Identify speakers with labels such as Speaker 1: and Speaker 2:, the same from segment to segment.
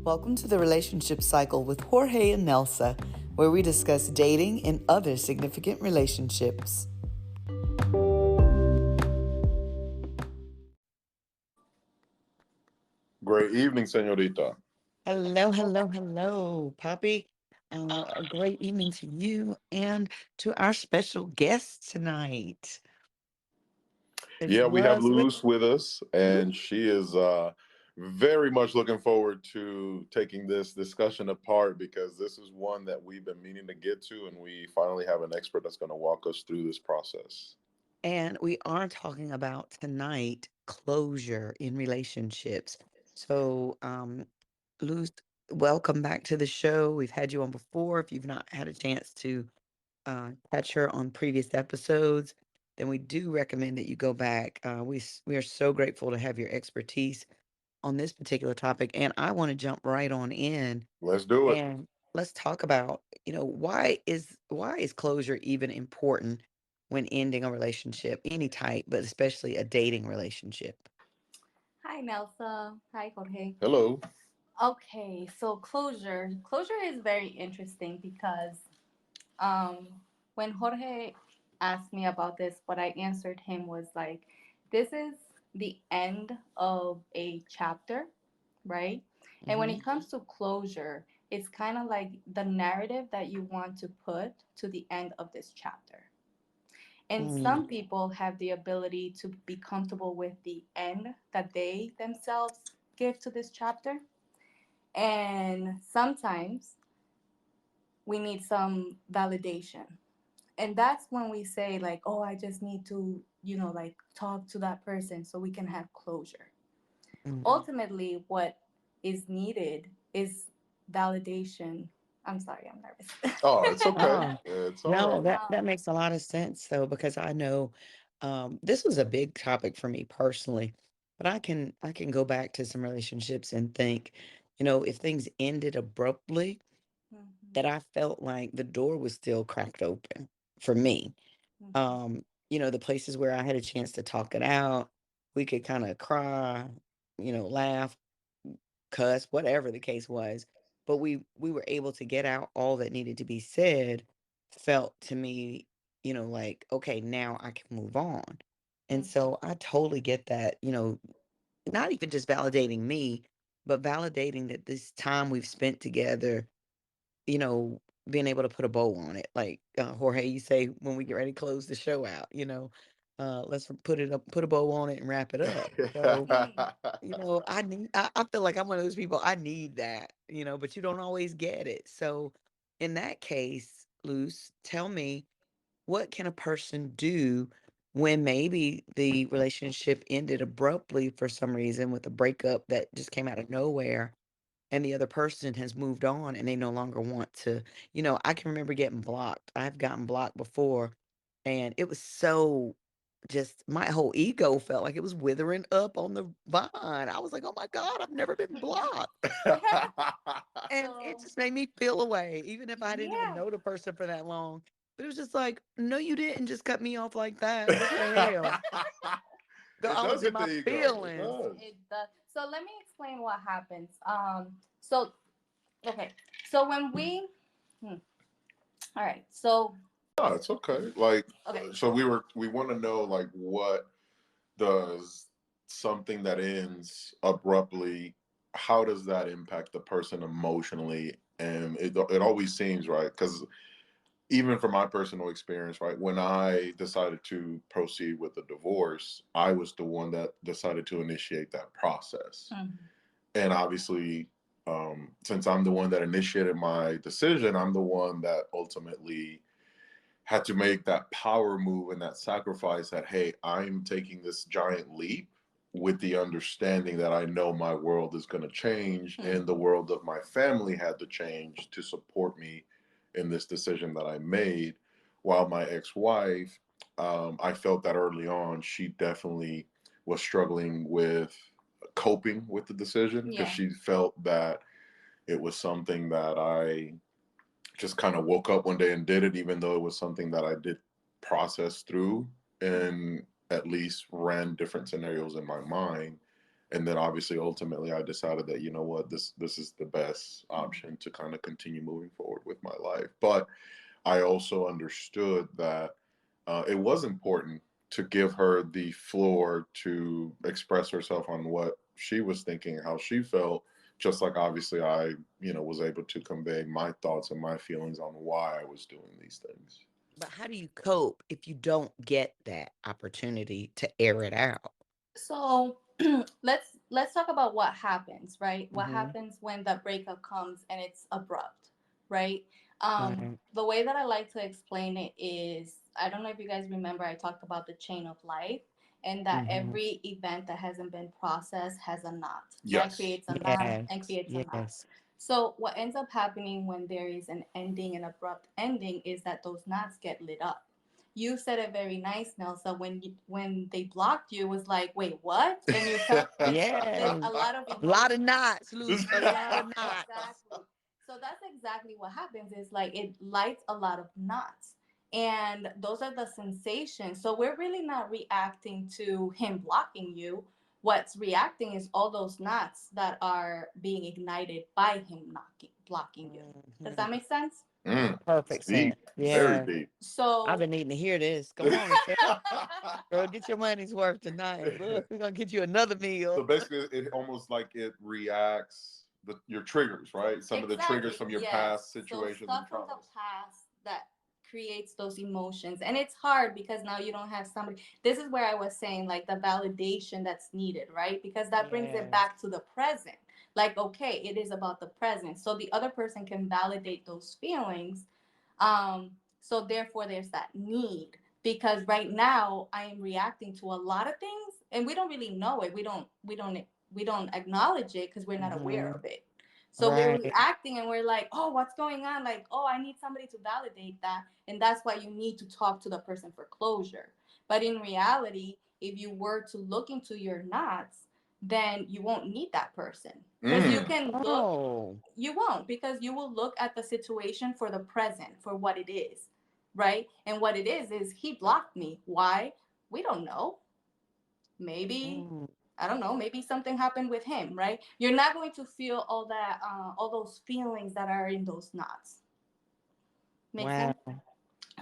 Speaker 1: Welcome to the Relationship Cycle with Jorge and Nelsa, where we discuss dating and other significant relationships.
Speaker 2: Great evening, señorita.
Speaker 3: Hello, Poppy. A great evening to you and to our special guest tonight. It's
Speaker 2: Yeah, we have
Speaker 3: Luz.
Speaker 2: Luz with us, and she is very much looking forward to taking this discussion apart because this is one that we've been meaning to get to, and we finally have an expert that's going to walk us through this process.
Speaker 3: And we are talking about tonight closure in relationships. So, Luz, welcome back to the show. We've had you on before. If you've not had a chance to catch her on previous episodes, then we do recommend that you go back. We are so grateful to have your expertise on this particular topic, and I want to jump right on in
Speaker 2: Let's do it.
Speaker 3: and let's talk about why is closure even important when ending a relationship, any type, but especially a dating relationship.
Speaker 4: Hi, Nelsa. Hi, Jorge.
Speaker 2: Hello.
Speaker 4: Okay, so closure. Closure is very interesting because when Jorge asked me about this, what I answered him was like, this is the end of a chapter, right? And when
Speaker 3: Hmm.
Speaker 4: it comes to closure, it's kind of like the narrative that you want to put to the end of this chapter. And
Speaker 3: Mm.
Speaker 4: some people have the ability to be comfortable with the end that they themselves give to this chapter. And sometimes we need some validation. And that's when we say, like, oh, I just need to, like talk to that person so we can have closure.
Speaker 3: Mm.
Speaker 4: Ultimately, what is needed is validation. I'm sorry, I'm nervous.
Speaker 2: Oh, it's okay.
Speaker 3: Oh,
Speaker 2: It's all
Speaker 3: no,
Speaker 2: right.
Speaker 3: that makes a lot of sense though, because I know this was a big topic for me personally, but I can go back to some relationships and think, if things ended abruptly,
Speaker 4: Mhm,
Speaker 3: that I felt like the door was still cracked open for me.
Speaker 4: mhm,
Speaker 3: The places where I had a chance to talk it out, we could kind of cry, laugh, cuss, whatever the case was, but we were able to get out all that needed to be said, felt to me, like, okay, now I can move on. And
Speaker 4: mhm,
Speaker 3: so I totally get that, not even just validating me, but validating that this time we've spent together, being able to put a bow on it. Like Jorge, you say when we get ready to close the show out, let's put a bow on it and wrap it up. So,
Speaker 4: mhm.
Speaker 3: I feel like I'm one of those people. I need that, but you don't always get it. So, in that case, Luce, tell me, what can a person do when maybe the relationship ended abruptly for some reason with a breakup that just came out of nowhere, and the other person has moved on and they no longer want to, I can remember getting blocked. I've gotten blocked before, and it was so, just my whole ego felt like it was withering up on the vine. I was like, "Oh my god, I've never been blocked." And it
Speaker 4: So,
Speaker 3: just made me feel away, even if I didn't even
Speaker 4: yeah.
Speaker 3: know the person for that long. But it was just like, "No, you didn't just cut me off like that. What the hell?" Girl,
Speaker 2: It
Speaker 3: I was
Speaker 2: does
Speaker 3: in
Speaker 2: hit the
Speaker 3: my
Speaker 2: ego. It
Speaker 3: feelings.
Speaker 2: does.
Speaker 4: It does. So let me explain what happens. So okay. So when we, all right. So
Speaker 2: No, it's okay. Like,
Speaker 4: okay.
Speaker 2: so we want to know like what does something that ends abruptly, how does that impact the person emotionally? And it always seems right because even from my personal experience, right, when I decided to proceed with the divorce, I was the one that decided to initiate that process.
Speaker 4: Mhm.
Speaker 2: And obviously, since I'm the one that initiated my decision, I'm the one that ultimately had to make that power move and that sacrifice that, hey, I'm taking this giant leap with the understanding that I know my world is going to change and the
Speaker 4: Mhm.
Speaker 2: world of my family had to change to support me in this decision that I made. While my ex wife, I felt that early on, she definitely was struggling with coping with the decision because
Speaker 4: Yeah.
Speaker 2: she felt that it was something that I just kind of woke up one day and did it, even though it was something that I did process through and at least ran different scenarios in my mind. And then obviously ultimately I decided that, you know what, this is the best option to kind of continue moving forward with my life. But I also understood that it was important to give her the floor to express herself on what she was thinking, how she felt, just like obviously I, was able to convey my thoughts and my feelings on why I was doing these things.
Speaker 3: But how do you cope if you don't get that opportunity to air it out?
Speaker 4: So let's talk about what happens, right? What
Speaker 3: Mm-hmm.
Speaker 4: happens when the breakup comes and it's abrupt, right?
Speaker 3: Right.
Speaker 4: The way that I like to explain it is, I don't know if you guys remember, I talked about the chain of life, and that
Speaker 3: Mm-hmm.
Speaker 4: every event that hasn't been processed has a knot. That
Speaker 2: Yes.
Speaker 4: creates a knot and
Speaker 3: Yes.
Speaker 4: creates a knot.
Speaker 3: Yes.
Speaker 4: So what ends up happening when there is an ending, an abrupt ending, is that those knots get lit up. You said it very nice, Nelsa. When they blocked you, it was like, wait, what? And you felt
Speaker 3: Yes.
Speaker 4: a lot of
Speaker 3: A lot of
Speaker 4: emotions.
Speaker 3: knots, Luz. A lot of knots.
Speaker 4: Exactly. So that's exactly what happens. Is like it lights a lot of knots, and those are the sensations. So we're really not reacting to him blocking you. What's reacting is all those knots that are being ignited by him blocking you. Does that
Speaker 3: Mhm.
Speaker 4: make sense?
Speaker 3: Perfect sense.
Speaker 2: Deep, very
Speaker 3: Yeah.
Speaker 2: deep.
Speaker 3: I've
Speaker 4: So
Speaker 3: been needing to hear this. Come on, Michelle. Girl, get your money's worth tonight. Look, we're gonna get you another
Speaker 2: So
Speaker 3: meal.
Speaker 2: basically, it almost like it reacts your triggers, right? Some of the triggers
Speaker 4: exactly,
Speaker 2: from your
Speaker 4: yes.
Speaker 2: past
Speaker 4: So
Speaker 2: situations and
Speaker 4: stuff from the
Speaker 2: traumas.
Speaker 4: past that creates those emotions, and it's hard because now you don't have somebody. This is where I was saying like the validation that's needed, right? Because that brings it
Speaker 3: Yes.
Speaker 4: back to the present. Like, okay, it is about the present, so the other person can validate those feelings. So therefore, there's that need, because right now I am reacting to a lot of things, and we don't really know it. We don't acknowledge it because we're not aware
Speaker 3: Hmm.
Speaker 4: of it. So we're
Speaker 3: Right.
Speaker 4: reacting and we're like, oh, what's going on? Like, oh, I need somebody to validate that. And that's why you need to talk to the person for closure. But in reality, if you were to look into your knots, then you won't need that person. Because you
Speaker 2: Mm.
Speaker 4: can look,
Speaker 3: Oh.
Speaker 4: you won't, because you will look at the situation for the present, for what it is, right? And what it is he blocked me. Why? We don't know. Maybe,
Speaker 3: Mm.
Speaker 4: I don't know, maybe something happened with him, right? You're not going to feel all that, all those feelings that are in those knots. Make
Speaker 3: Wow.
Speaker 4: sense?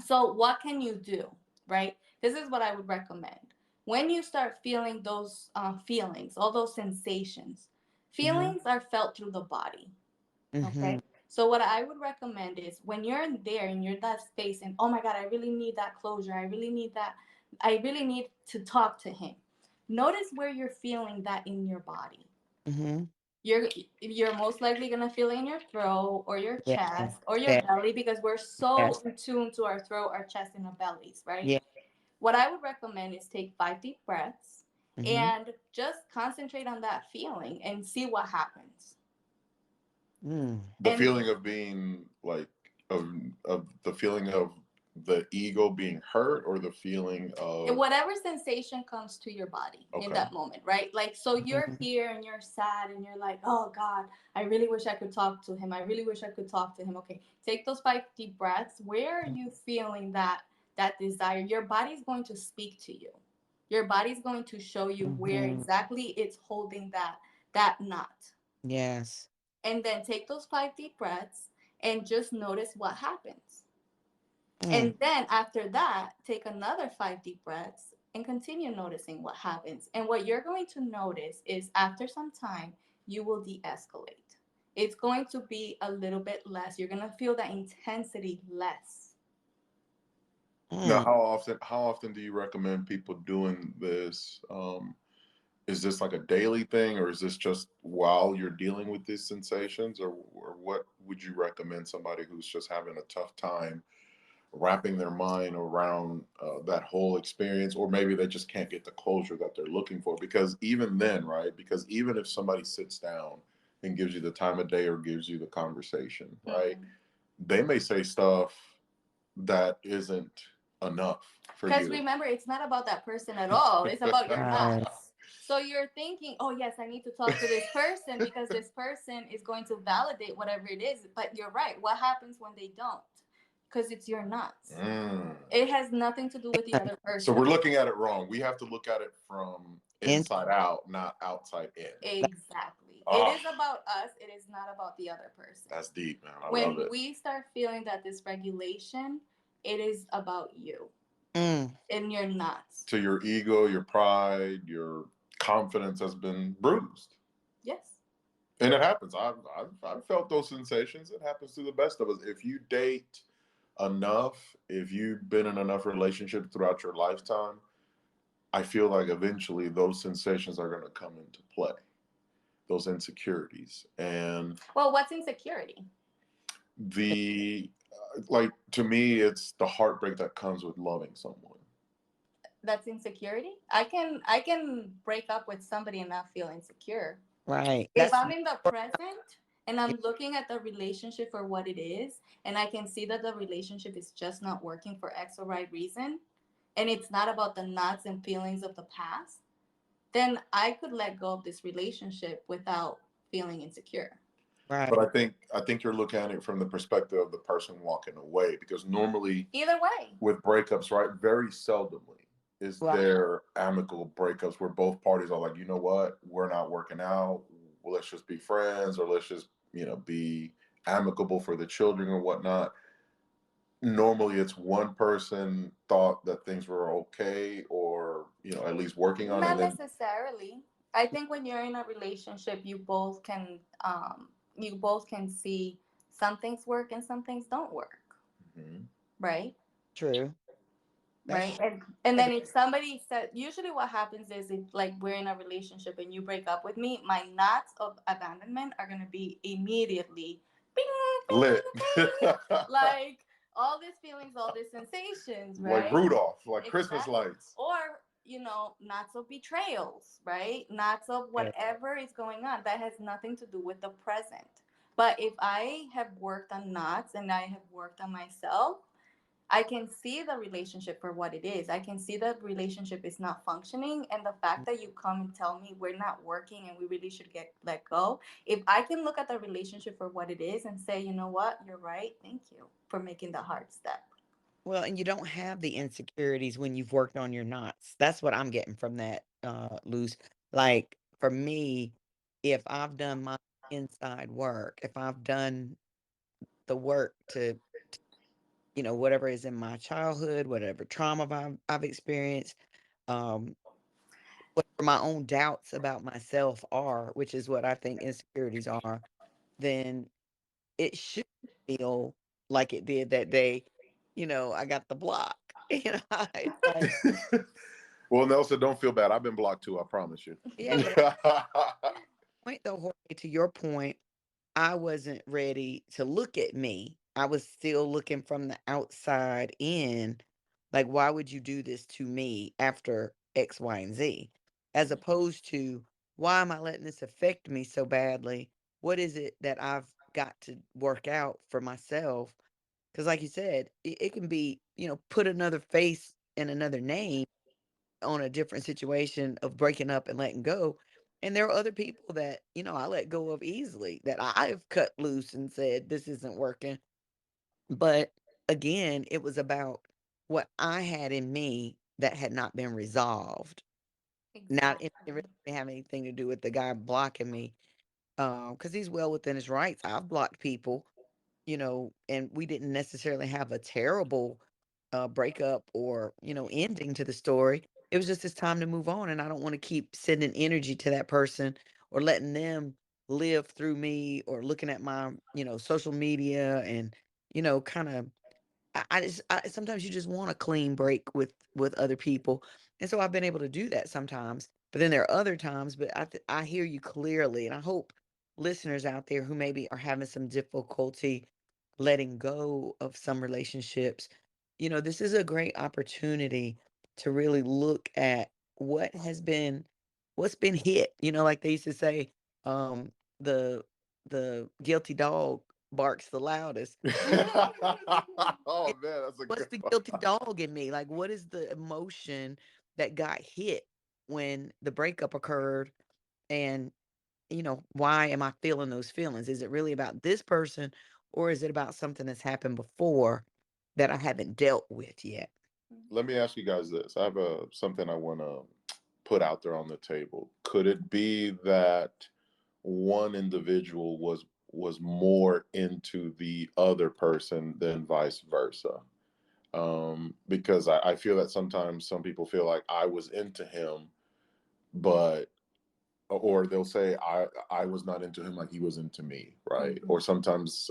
Speaker 4: So what can you do, right? This is what I would recommend. When you start feeling those feelings, all those sensations,
Speaker 3: Mm-hmm.
Speaker 4: feelings are felt through the body.
Speaker 3: Mm-hmm.
Speaker 4: Okay. So what I would recommend is when you're in there and you're in that space and, oh my God, I really need that closure. I really need that. I really need to talk to him. Notice where you're feeling that in your body.
Speaker 3: Mm-hmm.
Speaker 4: You're most likely gonna feel it in your throat or your
Speaker 3: Yeah.
Speaker 4: chest or your
Speaker 3: Yeah.
Speaker 4: belly, because we're so
Speaker 3: Yes.
Speaker 4: in tune to our throat, our chest, and our bellies, right?
Speaker 3: Yeah.
Speaker 4: What I would recommend is take 5 deep breaths
Speaker 3: Mm-hmm.
Speaker 4: and just concentrate on that feeling and see what happens.
Speaker 3: Mm.
Speaker 2: The
Speaker 4: And
Speaker 2: feeling of being like of the feeling of the ego being hurt, or the feeling of
Speaker 4: whatever sensation comes to your body in
Speaker 2: okay.
Speaker 4: that moment, right? Like, so you're
Speaker 3: Mm-hmm.
Speaker 4: here and you're sad and you're like, oh God, I really wish I could talk to him. I really wish I could talk to him. Okay, take those 5 deep breaths. Where are you feeling that desire? Your body's going to speak to you. Your body's going to show you where
Speaker 3: Mm-hmm.
Speaker 4: exactly it's holding that knot.
Speaker 3: Yes.
Speaker 4: And then take those 5 deep breaths and just notice what happens.
Speaker 3: Mm.
Speaker 4: And then after that, take another 5 deep breaths and continue noticing what happens. And what you're going to notice is after some time, you will de escalate. It's going to be a little bit less. You're going to feel that intensity less.
Speaker 2: Now,
Speaker 3: Mm.
Speaker 2: how often do you recommend people doing this? Is this like a daily thing, or is this just while you're dealing with these sensations, or what would you recommend somebody who's just having a tough time wrapping their mind around that whole experience, or maybe they just can't get the closure that they're looking for? Because even then, right? Because even if somebody sits down and gives you the time of day or gives you the conversation, right?
Speaker 4: Mm-hmm.
Speaker 2: They may say stuff that isn't enough for
Speaker 4: Because
Speaker 2: you.
Speaker 4: remember, it's not about that person at all. It's about your
Speaker 3: Right.
Speaker 4: knots. So you're thinking, oh, yes, I need to talk to this person because this person is going to validate whatever it is. But you're right. What happens when they don't? because it's your knots.
Speaker 2: Mm.
Speaker 4: It has nothing to do with the other
Speaker 2: So
Speaker 4: person.
Speaker 2: we're looking at it wrong. We have to look at it from
Speaker 3: In
Speaker 2: inside out, not outside in.
Speaker 4: Exactly. It
Speaker 2: Ah,
Speaker 4: is about us. It is not about the other person.
Speaker 2: that's deep, man. I love
Speaker 4: When
Speaker 2: it.
Speaker 4: we start feeling that dysregulation, it is about you
Speaker 3: mm,
Speaker 4: and you're not.
Speaker 2: So your ego, your pride, your confidence has been bruised.
Speaker 4: Yes.
Speaker 2: And it happens. I've felt those sensations. It happens to the best of us. If you date enough, if you've been in enough relationships throughout your lifetime, I feel like eventually those sensations are going to come into play, those insecurities. And
Speaker 4: Well, what's insecurity?
Speaker 2: the, like, to me, it's the heartbreak that comes with loving someone.
Speaker 4: That's insecurity. I can break up with somebody and not feel insecure.
Speaker 3: right.
Speaker 4: If
Speaker 3: That's
Speaker 4: I'm in the present and I'm looking at the relationship for what it is, and I can see that the relationship is just not working for X or Y reason, and it's not about the knots and feelings of the past, then I could let go of this relationship without feeling insecure.
Speaker 2: But
Speaker 3: right.
Speaker 2: I think you're looking at it from the perspective of the person walking away, because normally
Speaker 4: Either way.
Speaker 2: with breakups, right, very seldomly is
Speaker 3: Right.
Speaker 2: there amicable breakups where both parties are like, you know what, we're not working out. Well, let's just be friends, or let's just, be amicable for the children or whatnot. Normally, it's one person thought that things were okay, or at least working on it,
Speaker 4: Not
Speaker 2: and then
Speaker 4: necessarily. I think when you're in a relationship, you both can see some things work and some things don't work,
Speaker 2: Mhm.
Speaker 4: right?
Speaker 3: True. That's
Speaker 4: Right. And then if somebody said, usually what happens is, if like we're in a relationship and you break up with me, my knots of abandonment are gonna be immediately bing,
Speaker 2: Lit.
Speaker 4: bing, bing, like all these feelings, all these sensations,
Speaker 2: Like
Speaker 4: right?
Speaker 2: Rudolph, like Christmas
Speaker 4: Exactly.
Speaker 2: lights.
Speaker 4: Or, knots of betrayals, right? Knots of
Speaker 3: right.
Speaker 4: whatever is going on that has nothing to do with the present. But if I have worked on knots and I have worked on myself, I can see the relationship for what it is. I can see that relationship is not functioning, and the fact that you come and tell me we're not working and we really should get let go. If I can look at the relationship for what it is and say, you know what, you're right. Thank you for making the hard step.
Speaker 3: Well, and you don't have the insecurities when you've worked on your knots. That's what I'm getting from that, Luz. Like for me, if I've done my inside work, if I've done the work to, whatever is in my childhood, whatever trauma I've experienced, um, whatever my own doubts about myself are, which is what I think insecurities are, then it should feel like it did that day. I got the block. It's like,
Speaker 2: Well, Nelson, don't feel bad. I've been blocked too. I promise you.
Speaker 3: yeah, but point though, Jorge, to your point, I wasn't ready to look at me. I was still looking from the outside in. Like, why would you do this to me after X, Y, and Z? As opposed to, why am I letting this affect me so badly? What is it that I've got to work out for myself? Because, like you said, it can be, put another face and another name on a different situation of breaking up and letting go. And there are other people that, I let go of easily, that I've cut loose and said, this isn't working. But again, it was about what I had in me that had not been resolved. Not it
Speaker 4: Exactly.
Speaker 3: didn't really have anything to do with the guy blocking me. Because he's well within his rights. I've blocked people, and we didn't necessarily have a terrible breakup or, ending to the story. It was just it's time to move on. And I don't want to keep sending energy to that person or letting them live through me or looking at my, social media and, kind of sometimes you just want a clean break with other people, and so I've been able to do that sometimes. But then there are other times. But I hear you clearly, and I hope listeners out there who maybe are having some difficulty letting go of some relationships, this is a great opportunity to really look at what's been hit. Like they used to say, um, the the guilty dog barks the loudest.
Speaker 2: Oh man, that's a
Speaker 3: What's
Speaker 2: good
Speaker 3: the
Speaker 2: one.
Speaker 3: guilty dog in me? Like, what is the emotion that got hit when the breakup occurred? And, why am I feeling those feelings? Is it really about this person or is it about something that's happened before? that I haven't dealt with yet.
Speaker 2: Let me ask you guys this. I have something I want to put out there on the table. Could it be that one individual was more into the other person than vice versa? Because I feel that sometimes some people feel like I was into him, but or they'll say I was not into him like he was into me, right?
Speaker 4: Mhm.
Speaker 2: Or sometimes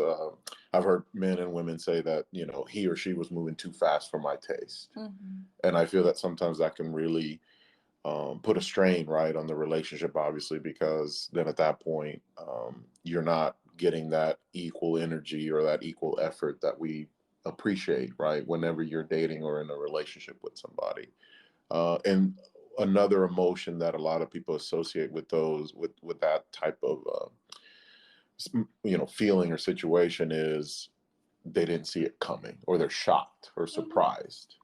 Speaker 2: I've heard men and women say that he or she was moving too fast for my taste,
Speaker 4: Mhm.
Speaker 2: and I feel that sometimes that can really put a strain, right, on the relationship, obviously, because then at that point you're not getting that equal energy or that equal effort that we appreciate, right, whenever you're dating or in a relationship with somebody. And another emotion that a lot of people associate with those with that type of feeling or situation is they didn't see it coming, or they're shocked or
Speaker 4: Mhm.
Speaker 2: surprised.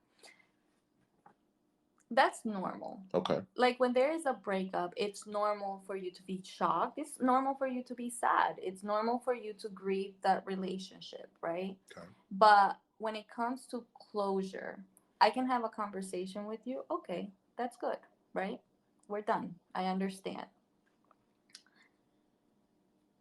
Speaker 4: That's normal.
Speaker 2: Okay.
Speaker 4: Like when there is a breakup, it's normal for you to be shocked. It's normal for you to be sad. It's normal for you to grieve that relationship, right?
Speaker 2: Okay.
Speaker 4: But when it comes to closure, I can have a conversation with you. Okay, that's good, right? We're done. I understand.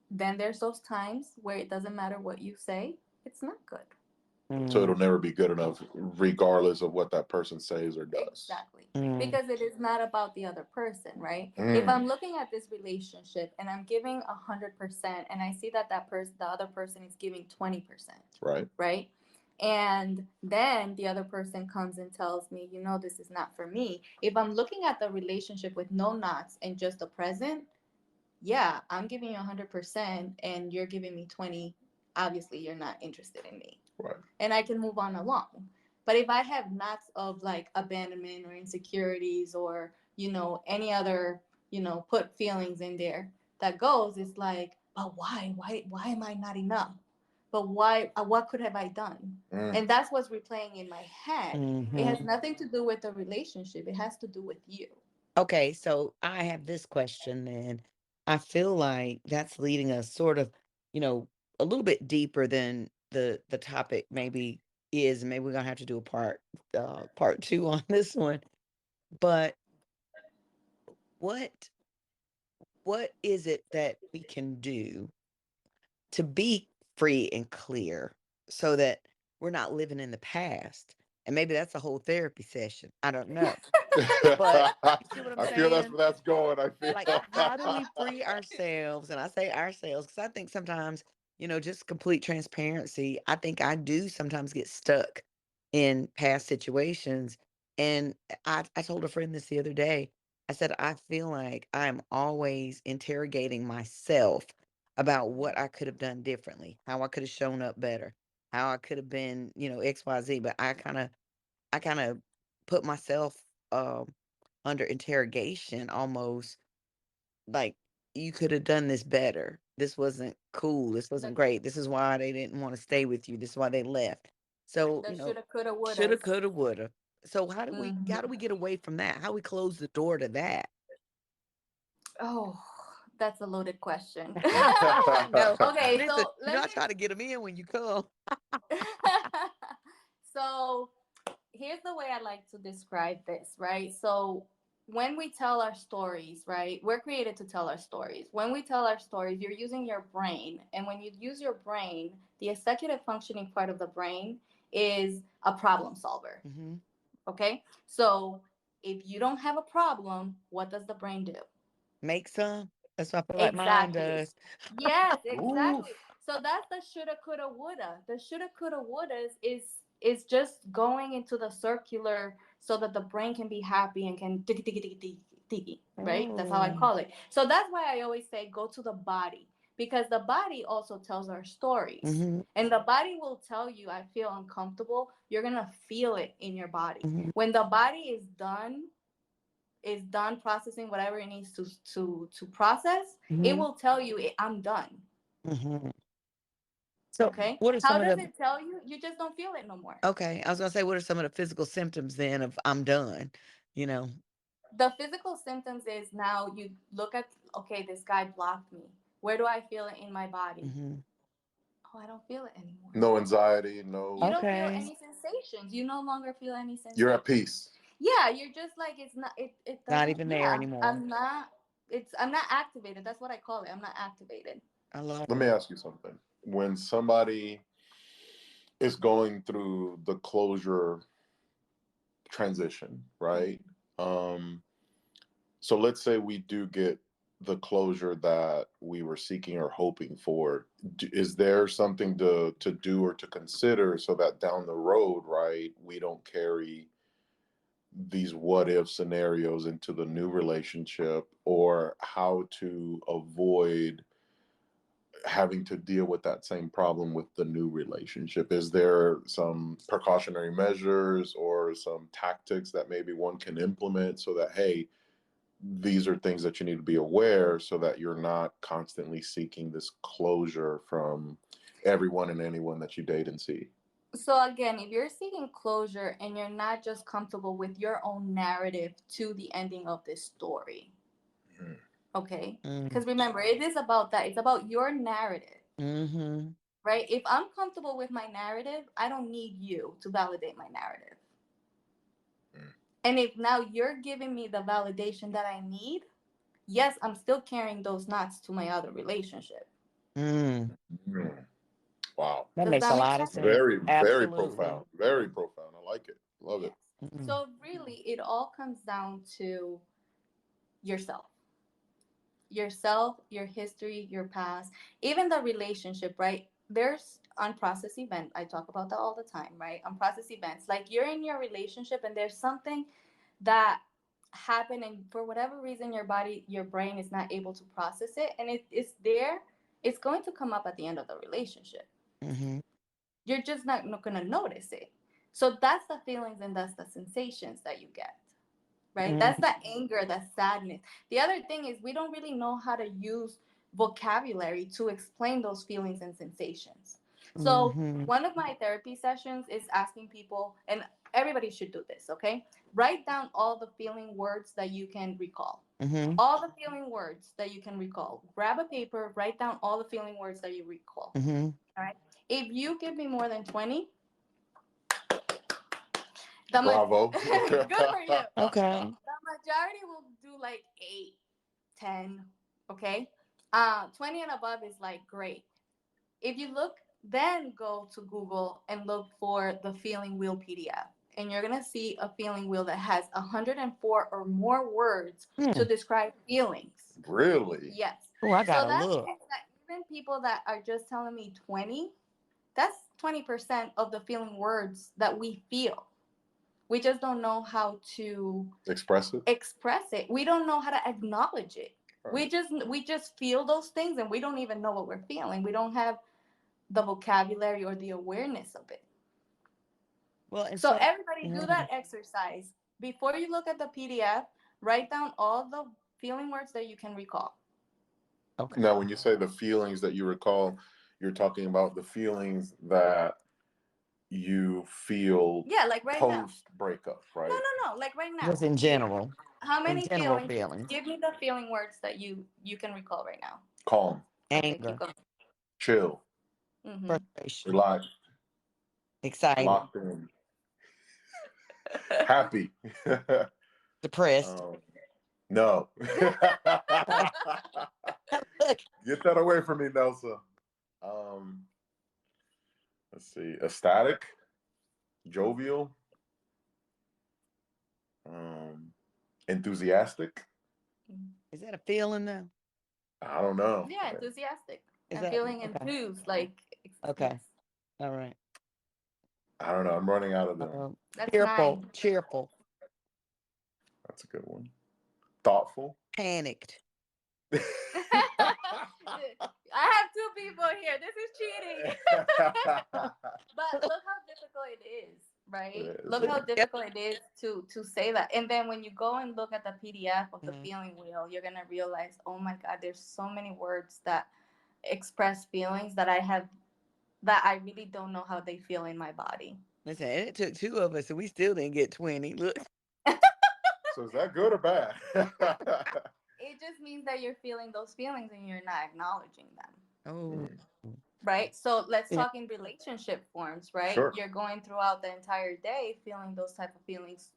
Speaker 4: Then there's those times where it doesn't matter what you say, it's not good.
Speaker 2: So it'll
Speaker 3: Mm,
Speaker 2: never be good enough, regardless of what that person says or does.
Speaker 4: Exactly.
Speaker 3: mm,
Speaker 4: Because it is not about the other person, right? If
Speaker 2: Mm,
Speaker 4: I'm looking at this relationship and I'm giving 100% and I see that the other person is giving 20%,
Speaker 2: right.
Speaker 4: right? And then the other person comes and tells me, this is not for me. If I'm looking at the relationship with no knots and just the present, yeah, I'm giving you 100% and you're giving me 20. Obviously, you're not interested in me.
Speaker 2: Right.
Speaker 4: And I can move on along. But if I have knots of like abandonment or insecurities or, any other, put feelings in there that goes, it's like, but why? Why am I not enough? But why? What could have I done?
Speaker 2: Mm.
Speaker 4: And that's what's replaying in my head. It has
Speaker 3: mhm.
Speaker 4: nothing to do with the relationship. It has to do with you.
Speaker 3: Okay, so I have this question then. I feel like that's leading us sort of, you know, a little bit deeper than the topic maybe is. Maybe we're gonna have to do a part two on this one. But what what is it that we can do to be free and clear so that we're not living in the past? And maybe that's a whole therapy session. I don't know. But you see what I'm
Speaker 2: I feel that's
Speaker 3: saying?
Speaker 2: where that's going. I feel.
Speaker 3: Like, how do we free ourselves? And I say ourselves because I think sometimes, just complete transparency, I think I do sometimes get stuck in past situations. And I told a friend this the other day. I said, I feel like I'm always interrogating myself about what I could have done differently, how I could have shown up better, how I could have been, XYZ. But I kind of put myself under interrogation almost, like, you could have done this better. This wasn't cool. This wasn't
Speaker 4: The,
Speaker 3: great. This is why they didn't want to stay with you. This is why they left. So,
Speaker 4: the shoulda, coulda,
Speaker 3: shoulda,
Speaker 4: wouldas.
Speaker 3: coulda, woulda. So how do we
Speaker 4: Mhm.
Speaker 3: get away from that? How we close the door to that?
Speaker 4: Oh, that's a loaded question.
Speaker 3: I know.
Speaker 4: Okay,
Speaker 3: Listen,
Speaker 4: so let
Speaker 3: I
Speaker 4: me.
Speaker 3: try to get them in when you come.
Speaker 4: So here's the way I like to describe this, right? So when we tell our stories, right, we're created to tell our stories. When we tell our stories, you're using your brain. And when you use your brain, the executive functioning part of the brain is a problem solver.
Speaker 3: Hmm.
Speaker 4: Okay. So if you don't have a problem, what does the brain do?
Speaker 3: Make some. That's what I feel like mine
Speaker 4: Exactly.
Speaker 3: does.
Speaker 4: Yes, exactly.
Speaker 2: Oof.
Speaker 4: So that's the shoulda, coulda, woulda. The shoulda, coulda, wouldas is just going into the circular so that the brain can be happy and can tiki tiki tiki tiki tiki, right? That's how I
Speaker 3: Oh.
Speaker 4: call it. So that's why I always say go to the body because the body also tells our stories.
Speaker 3: Hmm.
Speaker 4: And the body will tell you, I feel uncomfortable. You're gonna feel it in your body.
Speaker 3: Hmm.
Speaker 4: When the body is done processing whatever it needs to process, it
Speaker 3: Hmm.
Speaker 4: will tell you I'm done.
Speaker 3: Hmm. So,
Speaker 4: Okay.
Speaker 3: what are
Speaker 4: How
Speaker 3: some of
Speaker 4: does
Speaker 3: the
Speaker 4: it tell you? You just don't feel it no more.
Speaker 3: Okay, I was gonna say, what are some of the physical symptoms then of I'm done? You know?
Speaker 4: The physical symptoms is now you look at, okay, this guy blocked me. Where do I feel it in my body?
Speaker 3: Mhm.
Speaker 4: oh, I don't feel it anymore.
Speaker 2: No anxiety,
Speaker 4: You
Speaker 2: no.
Speaker 4: don't feel
Speaker 3: Okay.
Speaker 4: any sensations. You no longer feel any
Speaker 2: You're
Speaker 4: sensations.
Speaker 2: at peace.
Speaker 4: Yeah, you're just like it's not. It
Speaker 3: Not
Speaker 4: doesn't.
Speaker 3: even there
Speaker 4: Yeah,
Speaker 3: anymore.
Speaker 4: I'm not. I'm not activated. That's what I call it. I'm not activated.
Speaker 3: I love
Speaker 2: Let me ask you something. When somebody is going through the closure transition, right? Um, so let's say we do get the closure that we were seeking or hoping for. Is there something to do or to consider so that down the road, right, we don't carry these what if scenarios into the new relationship, or how to avoid having to deal with that same problem with the new relationship? Is there some precautionary measures or some tactics that maybe one can implement so that, hey, these are things that you need to be aware so that you're not constantly seeking this closure from everyone and anyone that you date and see?
Speaker 4: So again, if you're seeking closure and you're not just comfortable with your own narrative to the ending of this story,
Speaker 2: Mhm.
Speaker 4: okay?
Speaker 3: it.
Speaker 4: Because remember, it is about that. It's about your narrative,
Speaker 3: Mm-hmm.
Speaker 4: right? If I'm comfortable with my narrative, I don't need you to validate my narrative.
Speaker 2: Mm.
Speaker 4: And if now you're giving me the validation that I need, yes, I'm still carrying those knots to my other relationship.
Speaker 3: Mm.
Speaker 2: Mm. Wow.
Speaker 3: That
Speaker 4: Does
Speaker 3: makes a
Speaker 4: that make
Speaker 3: lot of
Speaker 4: sense?
Speaker 3: sense.
Speaker 2: Very, very
Speaker 3: Absolutely.
Speaker 2: profound. Very profound. I like it. Love it.
Speaker 4: Yes.
Speaker 3: Mm-mm.
Speaker 4: So really, it all comes down to yourself. Yourself, your history, your past, even the relationship, right? There's unprocessed event. I talk about that all the time, right? Unprocessed events. Like you're in your relationship and there's something that happened and for whatever reason your body, your brain is not able to process it and it's there, it's going to come up at the end of the relationship.
Speaker 3: Mm-hmm.
Speaker 4: You're just not going to notice it. So that's the feelings and that's the sensations that you get. Right? That's the anger, the sadness. The other thing is we don't really know how to use vocabulary to explain those feelings and sensations. So
Speaker 3: Mm-hmm.
Speaker 4: one of my therapy sessions is asking people, and everybody should do this, okay? Write down all the feeling words that you can recall.
Speaker 3: Mm-hmm.
Speaker 4: All the feeling words that you can recall. Grab a paper, write down all the feeling words that you recall.
Speaker 3: Mm-hmm.
Speaker 4: All right. If you give me more than 20, the
Speaker 2: Bravo.
Speaker 4: good for you.
Speaker 3: Okay.
Speaker 4: The majority will do like 8, 10, okay? 20 and above is like great. If you look, then go to Google and look for the feeling wheel PDF. And you're going to see a feeling wheel that has 104 or more words to
Speaker 3: Hmm.
Speaker 4: describe feelings.
Speaker 2: Really?
Speaker 4: Yes.
Speaker 3: Oh, I
Speaker 4: So
Speaker 3: gotta
Speaker 4: that
Speaker 3: look.
Speaker 4: means that even people that are just telling me 20, that's 20% of the feeling words that we feel. We just don't know how to
Speaker 2: Express it?
Speaker 4: express it. We don't know how to acknowledge it.
Speaker 2: Right.
Speaker 4: We just feel those things and we don't even know what we're feeling. We don't have the vocabulary or the awareness of it.
Speaker 3: Well, and
Speaker 4: So
Speaker 3: so.
Speaker 4: everybody do
Speaker 3: Mm.
Speaker 4: that exercise. Before you look at the PDF, write down all the feeling words that you can recall.
Speaker 3: Okay.
Speaker 2: Now, when you say the feelings that you recall, you're talking about the feelings that you feel
Speaker 4: Yeah, like right now.
Speaker 2: post breakup, right?
Speaker 4: No. Like right now.
Speaker 3: Just in general.
Speaker 4: How
Speaker 3: In
Speaker 4: many
Speaker 3: general
Speaker 4: feelings?
Speaker 3: feelings.
Speaker 4: Give me the feeling words that you can recall right now.
Speaker 2: Calm,
Speaker 4: Okay, keep
Speaker 3: Anger.
Speaker 4: going.
Speaker 2: chill,
Speaker 4: Mm-hmm.
Speaker 3: Frustration.
Speaker 2: relaxed,
Speaker 3: Excited.
Speaker 2: locked in, happy.
Speaker 3: Depressed.
Speaker 2: um, no.
Speaker 3: Look.
Speaker 2: Get that away from me, Nelsa. Um, let's see. Ecstatic, jovial, um, enthusiastic.
Speaker 3: Is that a feeling though?
Speaker 2: I don't know.
Speaker 4: Yeah, enthusiastic.
Speaker 3: Is
Speaker 4: I'm
Speaker 3: that
Speaker 4: feeling
Speaker 3: okay?
Speaker 4: enthused. Like,
Speaker 3: Okay.
Speaker 4: yes,
Speaker 3: All right.
Speaker 2: I don't know. I'm running out of them.
Speaker 4: that's
Speaker 3: Cheerful.
Speaker 4: 9.
Speaker 3: Cheerful.
Speaker 2: That's a good one. Thoughtful.
Speaker 3: Panicked.
Speaker 4: I have 2 people here. This is cheating. But look how difficult it is, right?
Speaker 2: It is.
Speaker 4: Look how
Speaker 3: Yep.
Speaker 4: difficult it is to say that. And then when you go and look at the PDF of the
Speaker 3: Mhm.
Speaker 4: feeling wheel, you're gonna realize, oh my God, there's so many words that express feelings that I really don't know how they feel in my body.
Speaker 3: Listen, and it took 2 of us, and we still didn't get 20. Look.
Speaker 2: So is that good or bad?
Speaker 4: It just means that you're feeling those feelings and you're not acknowledging them.
Speaker 3: Oh.
Speaker 4: right? So let's
Speaker 3: Yeah.
Speaker 4: talk in relationship forms, right?
Speaker 2: Sure.
Speaker 4: You're going throughout the entire day feeling those type of feelings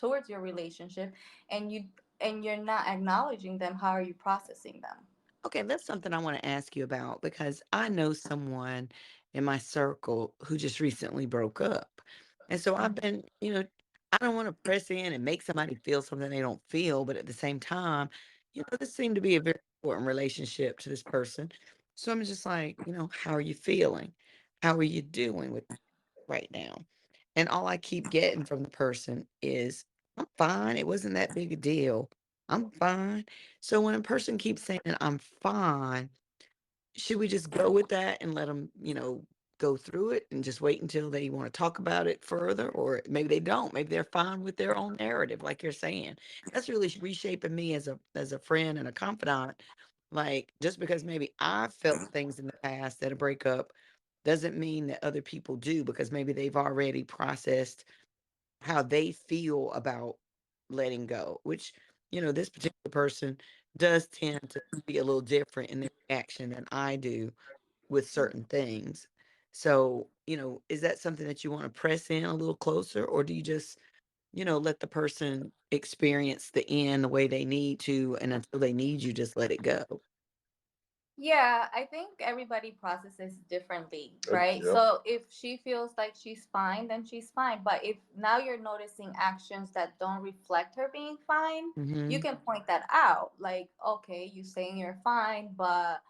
Speaker 4: towards your relationship, and you're not acknowledging them. How are you processing them?
Speaker 3: Okay, that's something I want to ask you about because I know someone in my circle who just recently broke up. And so I've been, I don't want to press in and make somebody feel something they don't feel, but at the same time, this seemed to be a very important relationship to this person. So I'm just like, how are you feeling? How are you doing with right now? And all I keep getting from the person is, I'm fine. It wasn't that big a deal. I'm fine. So when a person keeps saying, I'm fine, should we just go with that and let them, go through it and just wait until they want to talk about it further? Or maybe they don't. Maybe they're fine with their own narrative, like you're saying. That's really reshaping me as a friend and a confidant. Like, just because maybe I felt things in the past at a breakup doesn't mean that other people do, because maybe they've already processed how they feel about letting go, which, this particular person does tend to be a little different in their reaction than I do with certain things. So, is that something that you want to press in a little closer, or do you just, let the person experience the end the way they need to, and until they need you, just let it go?
Speaker 4: Yeah, I think everybody processes differently, right?
Speaker 2: Yep.
Speaker 4: So if she feels like she's fine, then she's fine. But if now you're noticing actions that don't reflect her being fine, you
Speaker 3: Mm-hmm.
Speaker 4: can point that out. Like, okay, you saying you're fine, but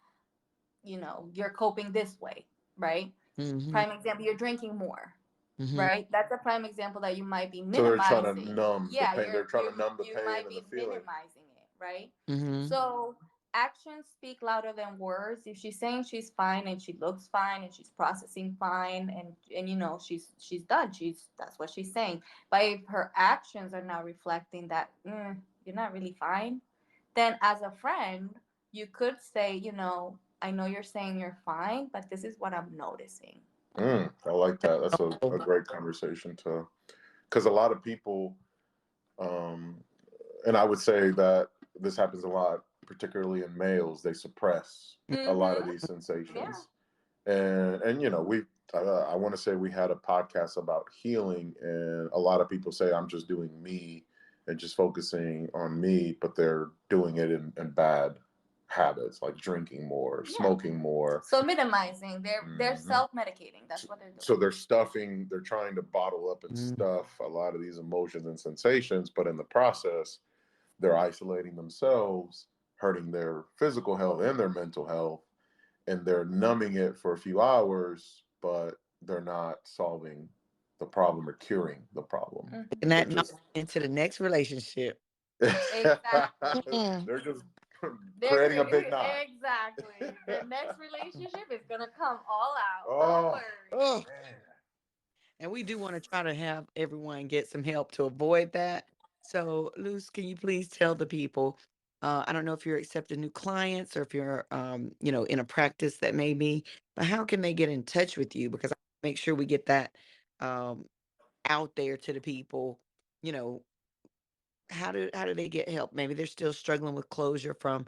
Speaker 4: you're coping this way, right?
Speaker 3: Mm-hmm.
Speaker 4: Prime example, you're drinking more,
Speaker 3: Mm-hmm.
Speaker 4: right? That's a prime example that you might be
Speaker 2: So they're trying to
Speaker 4: minimizing.
Speaker 2: numb the
Speaker 4: Yeah,
Speaker 2: pain. They're trying to numb the
Speaker 4: you
Speaker 2: pain
Speaker 4: might
Speaker 2: and the
Speaker 4: be
Speaker 2: feeling.
Speaker 4: minimizing it, right?
Speaker 3: Mm-hmm.
Speaker 4: So actions speak louder than words. If she's saying she's fine and she looks fine and she's processing fine, and she's done, that's what she's saying. But if her actions are now reflecting that, you're not really fine, then as a friend you could say, I know you're saying you're fine, but this is what I'm noticing.
Speaker 2: I like that. That's a
Speaker 3: Oh,
Speaker 2: great conversation to, because a lot of people, um, and I would say that this happens a lot, particularly in males. They suppress a lot of
Speaker 4: Mm-hmm.
Speaker 2: these
Speaker 4: Yeah.
Speaker 2: sensations, and we. I want to say we had a podcast about healing, and a lot of people say I'm just doing me and just focusing on me, but they're doing it in bad habits like drinking more,
Speaker 4: Yeah.
Speaker 2: smoking more.
Speaker 4: So minimizing, they're
Speaker 2: Mhm.
Speaker 4: self-medicating. That's what they're
Speaker 2: So
Speaker 4: doing.
Speaker 2: they're stuffing, they're trying to bottle up and
Speaker 3: mm,
Speaker 2: stuff a lot of these emotions and sensations, but in the process they're isolating themselves, hurting their physical health and their mental health, and they're numbing it for a few hours, but they're not solving the problem or curing the problem.
Speaker 3: and
Speaker 4: Mm-hmm.
Speaker 2: They're
Speaker 3: that
Speaker 2: just
Speaker 3: into the next relationship.
Speaker 4: Exactly.
Speaker 3: Mm.
Speaker 2: they're just
Speaker 4: They're
Speaker 2: creating a big knot.
Speaker 4: exactly. The next relationship is gonna come all out. Don't
Speaker 2: Oh
Speaker 4: worry.
Speaker 3: Oh,
Speaker 2: man.
Speaker 3: and we do want to try to have everyone get some help to avoid that. So, Luz, can you please tell the people? I don't know if you're accepting new clients or if you're, in a practice that may be, but how can they get in touch with you? Because I make sure we get that um, out there to the people. You know, how do they get help? Maybe they're still struggling with closure from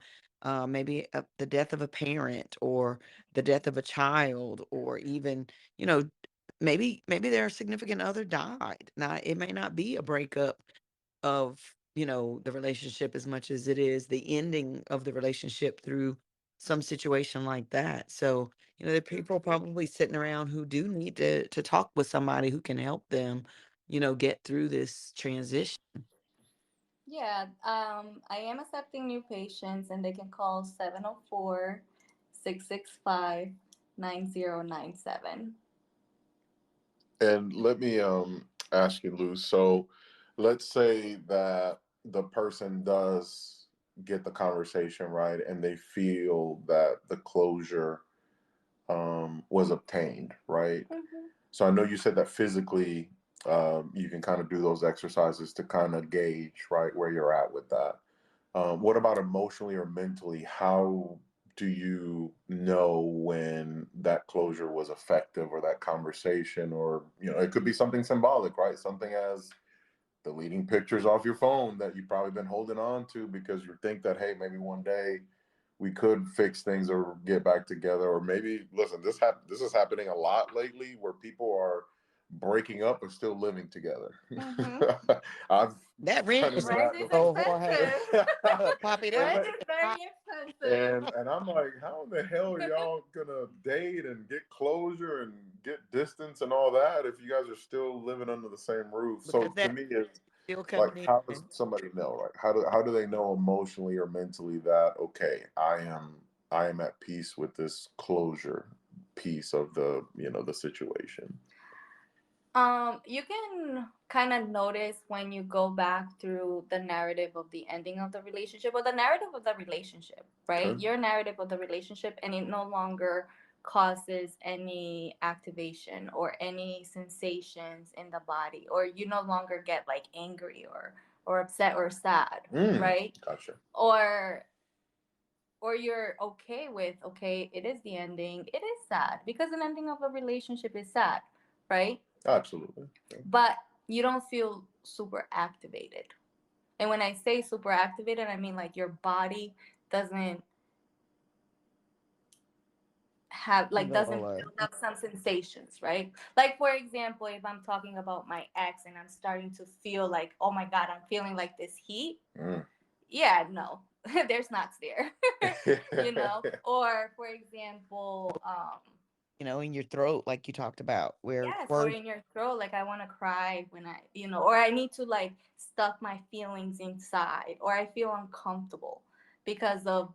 Speaker 3: maybe the death of a parent or the death of a child, or even, you know maybe their significant other died. Now, it may not be a breakup of, the relationship as much as it is the ending of the relationship through some situation like that. So, the people probably sitting around who do need to talk with somebody who can help them, get through this transition.
Speaker 4: Yeah, I am accepting new patients, and they can call 704-665-9097.
Speaker 2: And let me ask you, Lou. So let's say that the person does get the conversation right and they feel that the closure was obtained, right?
Speaker 4: Mm-hmm.
Speaker 2: So I know you said that physically you can kind of do those exercises to kind of gauge, right, where you're at with that. What about emotionally or mentally? How do you know when that closure was effective, or that conversation, or it could be something symbolic, right? Something as deleting pictures off your phone that you've probably been holding on to because you think that, hey, maybe one day we could fix things or get back together, or maybe listen. This is happening a lot lately, where people are breaking up and still living together.
Speaker 4: Mm-hmm.
Speaker 2: I've
Speaker 3: That
Speaker 2: run
Speaker 3: rent is
Speaker 2: into
Speaker 3: so
Speaker 4: Rent
Speaker 2: that
Speaker 4: is
Speaker 3: low,
Speaker 2: before.
Speaker 3: Jorge.
Speaker 4: expensive.
Speaker 3: Look, Poppy, that
Speaker 4: Rent
Speaker 3: rent
Speaker 2: and,
Speaker 4: is
Speaker 3: is high.
Speaker 4: very expensive.
Speaker 2: and I'm like, how in the hell are y'all gonna date and get closure and get distance and all that if you guys are still living under the same roof? So
Speaker 3: Because
Speaker 2: to
Speaker 3: that
Speaker 2: me, it's
Speaker 3: still
Speaker 2: like,
Speaker 3: coming
Speaker 2: how does
Speaker 3: in.
Speaker 2: somebody know? Like, how do they know emotionally or mentally that, okay, I am at peace with this closure piece of the situation.
Speaker 4: You can kind of notice when you go back through the narrative of the ending of the relationship, or the narrative of the relationship, right?
Speaker 2: Okay.
Speaker 4: Your narrative of the relationship, and it no longer causes any activation or any sensations in the body, or you no longer get like angry or upset or sad, right?
Speaker 2: Gotcha.
Speaker 4: Or you're okay with, okay, it is the ending, it is sad, because an ending of a relationship is sad, right?
Speaker 2: Absolutely. Yeah.
Speaker 4: But you don't feel super activated. And when I say super activated, I mean like your body doesn't have, like, doesn't
Speaker 3: Well,
Speaker 4: build up some sensations, right? Like, for example, if I'm talking about my ex and I'm starting to feel like, oh my God, I'm feeling like this heat.
Speaker 2: Mm.
Speaker 4: Yeah, no, there's not there. Or for example,
Speaker 3: in your throat, like you talked about, where
Speaker 4: yes, or
Speaker 3: words.
Speaker 4: in your throat, like I want to cry when or I need to like stuff my feelings inside, or I feel uncomfortable because of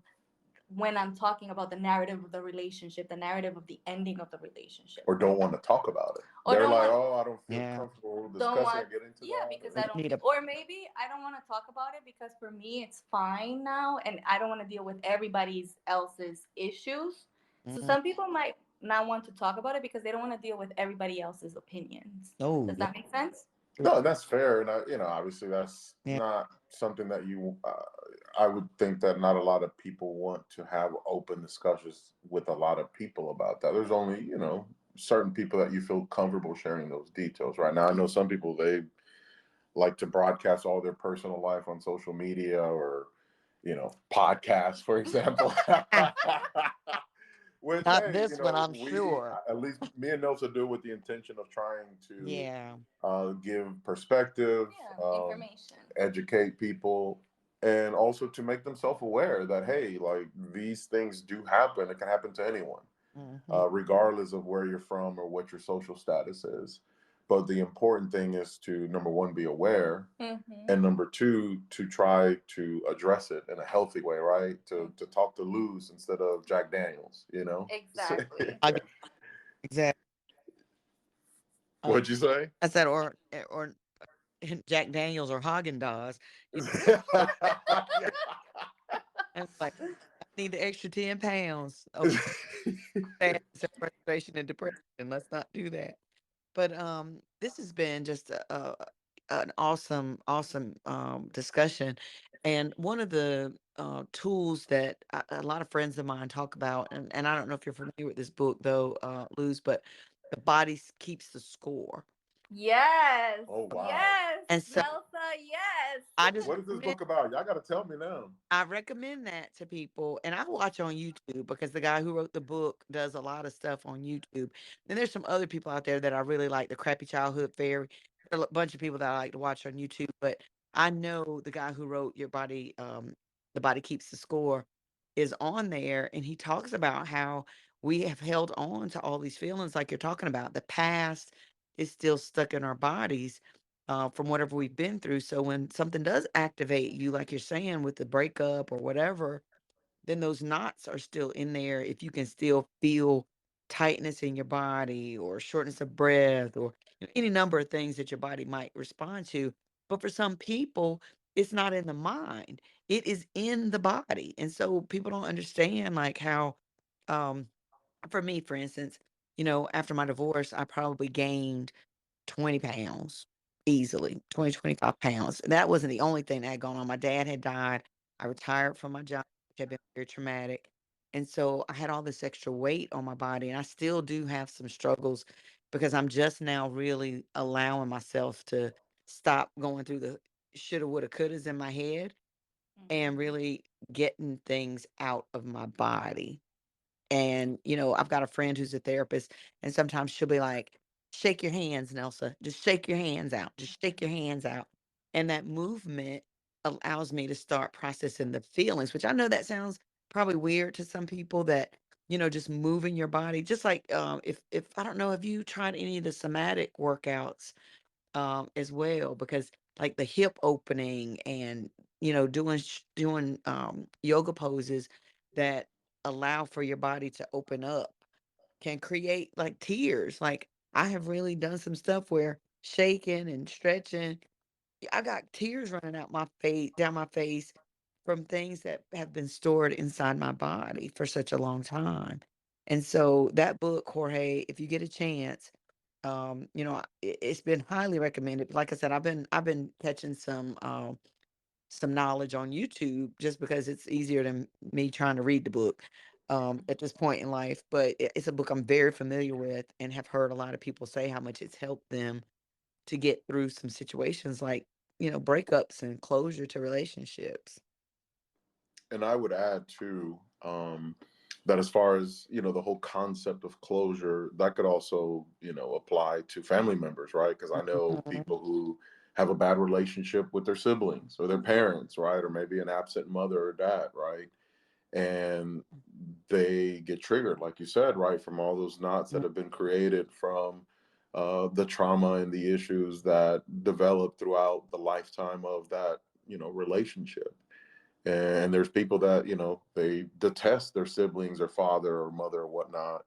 Speaker 4: when I'm talking about the narrative of the relationship, the narrative of the ending of the relationship,
Speaker 2: Or don't want to talk about it.
Speaker 4: or
Speaker 2: They're
Speaker 4: don't
Speaker 2: like,
Speaker 4: want,
Speaker 2: oh, I don't feel
Speaker 3: Yeah.
Speaker 2: comfortable
Speaker 4: don't
Speaker 2: discussing
Speaker 4: want,
Speaker 2: or get into
Speaker 4: yeah,
Speaker 2: that.
Speaker 4: because I
Speaker 3: You
Speaker 4: don't,
Speaker 3: need a
Speaker 4: or maybe I don't want to talk about it because for me it's fine now, and I don't want to deal with everybody's else's issues. So
Speaker 3: mm,
Speaker 4: some people might not want to talk about it because they don't want to deal with everybody else's opinions.
Speaker 3: oh,
Speaker 4: Does
Speaker 3: that's
Speaker 4: that make sense?
Speaker 3: true.
Speaker 2: No, that's fair, and obviously that's
Speaker 3: Yeah.
Speaker 2: not something that I would think that not a lot of people want to have open discussions with a lot of people about that. There's only certain people that you feel comfortable sharing those details. Right now, I know some people, they like to broadcast all their personal life on social media, or podcasts, for example. Which,
Speaker 3: Not
Speaker 2: hey,
Speaker 3: this one, I'm
Speaker 2: we,
Speaker 3: sure.
Speaker 2: at least me and Nelsa, do with the intention of trying to
Speaker 3: Yeah.
Speaker 2: give perspective,
Speaker 4: Yeah, information.
Speaker 2: educate people, and also to make them self-aware that, hey, like, these things do happen. It can happen to anyone,
Speaker 3: Hmm.
Speaker 2: regardless of where you're from or what your social status is. But the important thing is to, number one, be aware,
Speaker 4: Mm-hmm.
Speaker 2: and number two, to try to address it in a healthy way, right? To talk to Luz instead of Jack Daniels,
Speaker 4: Exactly.
Speaker 3: I get exactly.
Speaker 2: What'd you say?
Speaker 3: I said, or Jack Daniels or Haagen Dazs. You know,
Speaker 2: Yeah.
Speaker 3: and it's like, I need the extra 10 pounds. Okay, sad, frustration and depression. Let's not do that. But this has been just an awesome, awesome discussion. And one of the tools that a lot of friends of mine talk about, and I don't know if you're familiar with this book though, Luz, but the body keeps the score.
Speaker 4: Yes.
Speaker 2: Oh, wow.
Speaker 4: Yes.
Speaker 3: And so
Speaker 4: Nelsa, yes.
Speaker 3: I just
Speaker 2: What is this
Speaker 3: recommend
Speaker 2: book about? Y'all got to tell me now.
Speaker 3: I recommend that to people, and I watch on YouTube because the guy who wrote the book does a lot of stuff on YouTube. Then there's some other people out there that I really like, the Crappy Childhood Fairy. There are a bunch of people that I like to watch on YouTube, but I know the guy who wrote Your Body, The Body Keeps the Score, is on there, and he talks about how we have held on to all these feelings, like you're talking about. The past is still stuck in our bodies from whatever we've been through. So when something does activate you, like you're saying with the breakup or whatever, then those knots are still in there. If you can still feel tightness in your body or shortness of breath or any number of things that your body might respond to. But for some people, it's not in the mind, it is in the body. And so people don't understand like how, um, for me, for instance, after my divorce, I probably gained 20 pounds easily, 20, 25 pounds. That wasn't the only thing that had gone on. My dad had died. I retired from my job, which had been very traumatic. And so I had all this extra weight on my body. And I still do have some struggles because I'm just now really allowing myself to stop going through the shoulda, woulda, couldas in my head and
Speaker 4: Mhm.
Speaker 3: really getting things out of my body. And, I've got a friend who's a therapist, and sometimes she'll be like, shake your hands, Nelsa. Just shake your hands out. Just shake your hands out. And that movement allows me to start processing the feelings, which I know that sounds probably weird to some people that, just moving your body. Just like if I don't know, have you tried any of the somatic workouts as well? Because like the hip opening and doing yoga poses that allow for your body to open up can create like tears. Like I have really done some stuff where shaking and stretching, I got tears running out my face, down my face from things that have been stored inside my body for such a long time. And so that book, Jorge, if you get a chance, it's been highly recommended. Like I said, I've been catching some knowledge on YouTube just because it's easier than me trying to read the book at this point in life. But it's a book I'm very familiar with and have heard a lot of people say how much it's helped them to get through some situations like, breakups and closure to relationships.
Speaker 2: And I would add too, that as far as the whole concept of closure, that could also apply to family members, right? Because I know
Speaker 3: Mhm.
Speaker 2: people who have a bad relationship with their siblings or their parents, right? Or maybe an absent mother or dad, right? And they get triggered, like you said, right, from all those knots that have been created from the trauma and the issues that develop throughout the lifetime of that relationship. And there's people that they detest their siblings or father or mother or whatnot.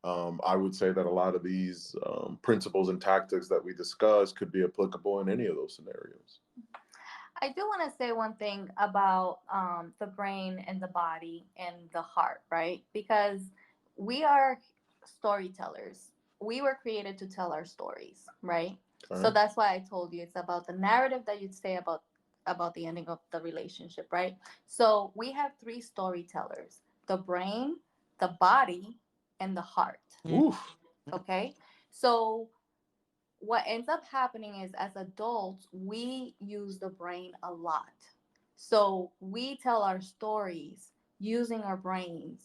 Speaker 2: I would say that a lot of these principles and tactics that we discuss could be applicable in any of those scenarios.
Speaker 4: I do want to say one thing about the brain and the body and the heart, right? Because we are storytellers. We were created to tell our stories, right? So
Speaker 2: Okay.
Speaker 4: that's why I told you it's about the narrative that you'd say about the ending of the relationship, right? So we have three storytellers: the brain, the body, and the heart.
Speaker 3: Mhm.
Speaker 2: Oof.
Speaker 4: Okay? So what ends up happening is as adults we use the brain a lot, so we tell our stories using our brains,